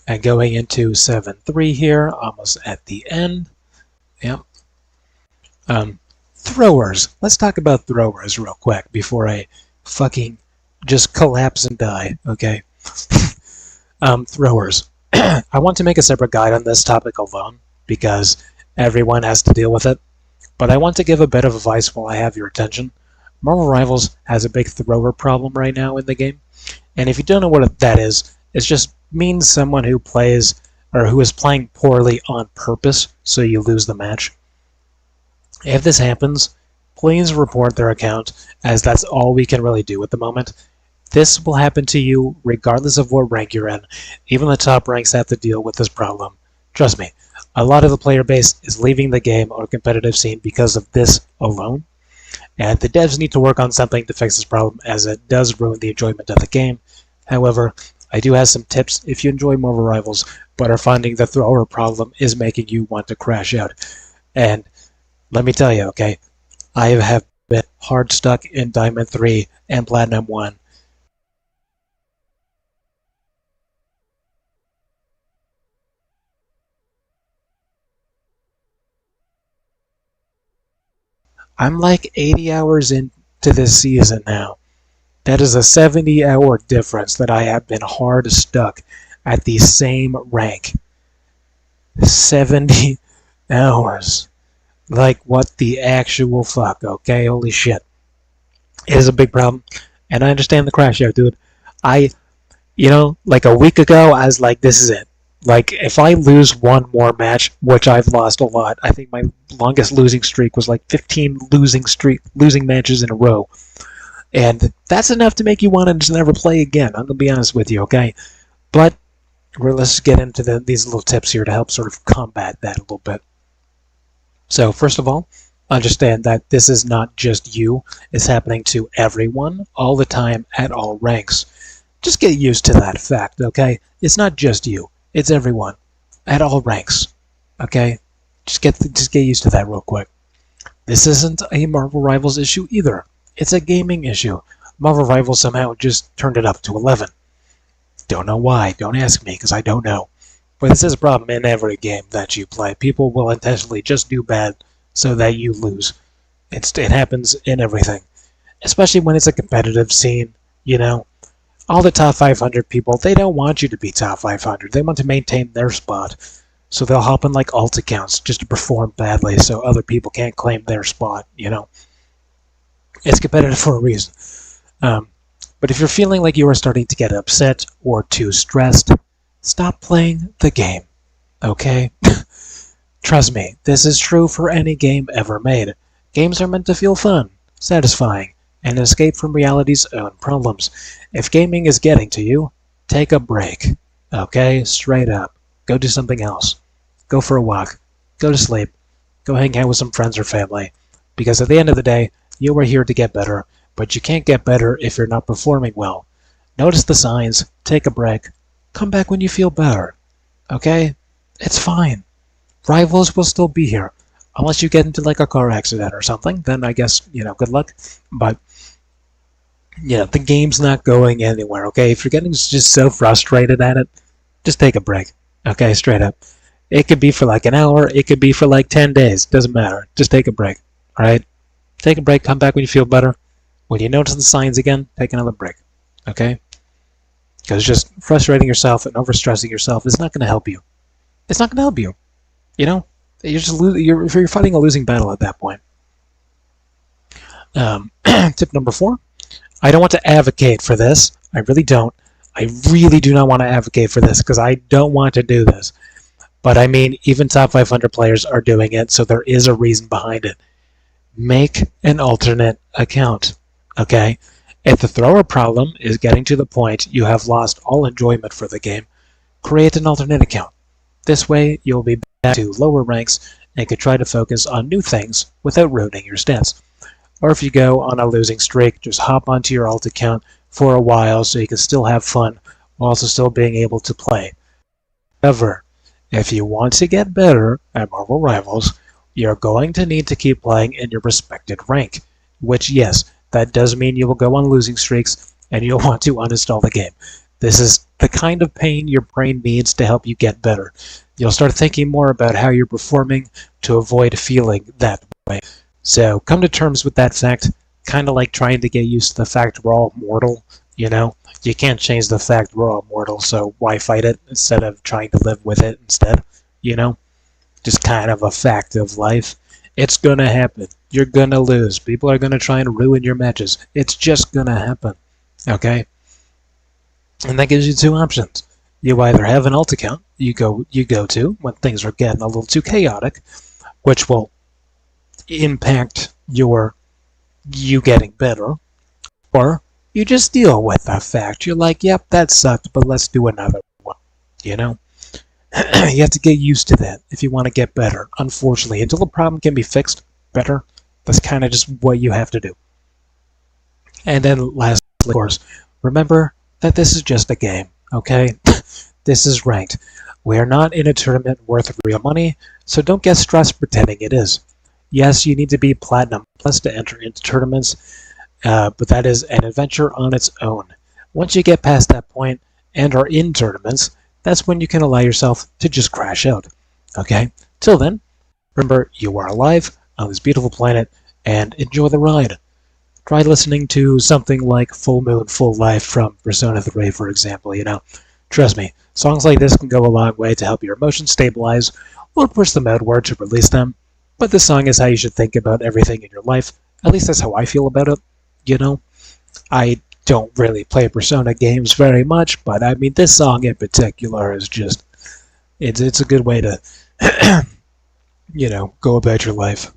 And going into 7-3 here, almost at the end. Yep. Throwers. Let's talk about throwers real quick before I fucking just collapse and die, okay? Throwers. I want to make a separate guide on this topic alone because everyone has to deal with it. But I want to give a bit of advice while I have your attention. Marvel Rivals has a big thrower problem right now in the game. And if you don't know what that is, it just means someone who plays or who is playing poorly on purpose so you lose the match. If this happens, please report their account, as that's all we can really do at the moment. This will happen to you regardless of what rank you're in. Even the top ranks have to deal with this problem. Trust me, a lot of the player base is leaving the game or competitive scene because of this alone. And the devs need to work on something to fix this problem, as it does ruin the enjoyment of the game. However, I do have some tips if you enjoy Marvel Rivals, but are finding the thrower problem is making you want to crash out. And let me tell you, okay, I have been hard stuck in Diamond 3 and Platinum 1. I'm like 80 hours into this season now. That is a 70-hour difference that I have been hard stuck at the same rank. 70 hours. Like, what the actual fuck, okay? Holy shit. It is a big problem. And I understand the crash out, dude. Like a week ago, I was like, this is it. Like, if I lose one more match, which I've lost a lot, I think my longest losing streak was like 15 losing matches in a row. And that's enough to make you want to just never play again. I'm going to be honest with you, okay? But let's get into these little tips here to help sort of combat that a little bit. So, first of all, understand that this is not just you. It's happening to everyone, all the time, at all ranks. Just get used to that fact, okay? It's not just you. It's everyone, at all ranks, okay? Just get used to that real quick. This isn't a Marvel Rivals issue either. It's a gaming issue. Marvel Rivals somehow just turned it up to 11. Don't know why. Don't ask me, because I don't know. But this is a problem in every game that you play. People will intentionally just do bad so that you lose. It happens in everything. Especially when it's a competitive scene, you know. All the top 500 people, they don't want you to be top 500. They want to maintain their spot. So they'll hop in like alt accounts just to perform badly so other people can't claim their spot, you know. It's competitive for a reason. But if you're feeling like you are starting to get upset or too stressed, stop playing the game, okay? Trust me, this is true for any game ever made. Games are meant to feel fun, satisfying, and escape from reality's own problems. If gaming is getting to you, take a break, okay? Straight up. Go do something else. Go for a walk. Go to sleep. Go hang out with some friends or family. Because at the end of the day, you are here to get better, but you can't get better if you're not performing well. Notice the signs, take a break, come back when you feel better. Okay? It's fine. Rivals will still be here. Unless you get into like a car accident or something, then I guess, good luck. But, the game's not going anywhere, okay? If you're getting just so frustrated at it, just take a break. Okay, straight up. It could be for like an hour, it could be for like 10 days. Doesn't matter. Just take a break. Alright? Take a break, come back when you feel better. When you notice the signs again, take another break. Okay? Because just frustrating yourself and overstressing yourself is not going to help you. It's not going to help you. You're fighting a losing battle at that point. Tip number 4. I don't want to advocate for this. I really don't. I really do not want to advocate for this because I don't want to do this. But I mean, even top 500 players are doing it, so there is a reason behind it. Make an alternate account, okay? If the thrower problem is getting to the point you have lost all enjoyment for the game, create an alternate account. This way, you'll be back to lower ranks and can try to focus on new things without ruining your stats. Or if you go on a losing streak, just hop onto your alt account for a while so you can still have fun while also still being able to play. However, if you want to get better at Marvel Rivals, you're going to need to keep playing in your respected rank, which, yes, that does mean you will go on losing streaks and you'll want to uninstall the game. This is the kind of pain your brain needs to help you get better. You'll start thinking more about how you're performing to avoid feeling that way. So come to terms with that fact, kind of like trying to get used to the fact we're all mortal, you know? You can't change the fact we're all mortal, so why fight it instead of trying to live with it instead, you know? Just kind of a fact of life. It's gonna happen. You're gonna lose. People are gonna try and ruin your matches. It's just gonna happen, okay? And that gives you two options. You either have an alt account you go to when things are getting a little too chaotic, which will impact you getting better, or you just deal with that fact. You're like, yep, that sucked, but let's do another one. You know? You have to get used to that if you want to get better. Unfortunately, until the problem can be fixed better, that's kind of just what you have to do. And then lastly, of course, remember that this is just a game, okay? This is ranked. We are not in a tournament worth real money, so don't get stressed pretending it is. Yes, you need to be Platinum Plus to enter into tournaments, but that is an adventure on its own. Once you get past that point and are in tournaments, that's when you can allow yourself to just crash out, okay? Till then, remember you are alive on this beautiful planet, and enjoy the ride. Try listening to something like Full Moon, Full Life from Persona 3, for example, you know. Trust me, songs like this can go a long way to help your emotions stabilize or push them outward to release them, but this song is how you should think about everything in your life. At least that's how I feel about it, you know. I don't really play Persona games very much, but I mean, this song in particular is just, it's a good way to, you know, go about your life.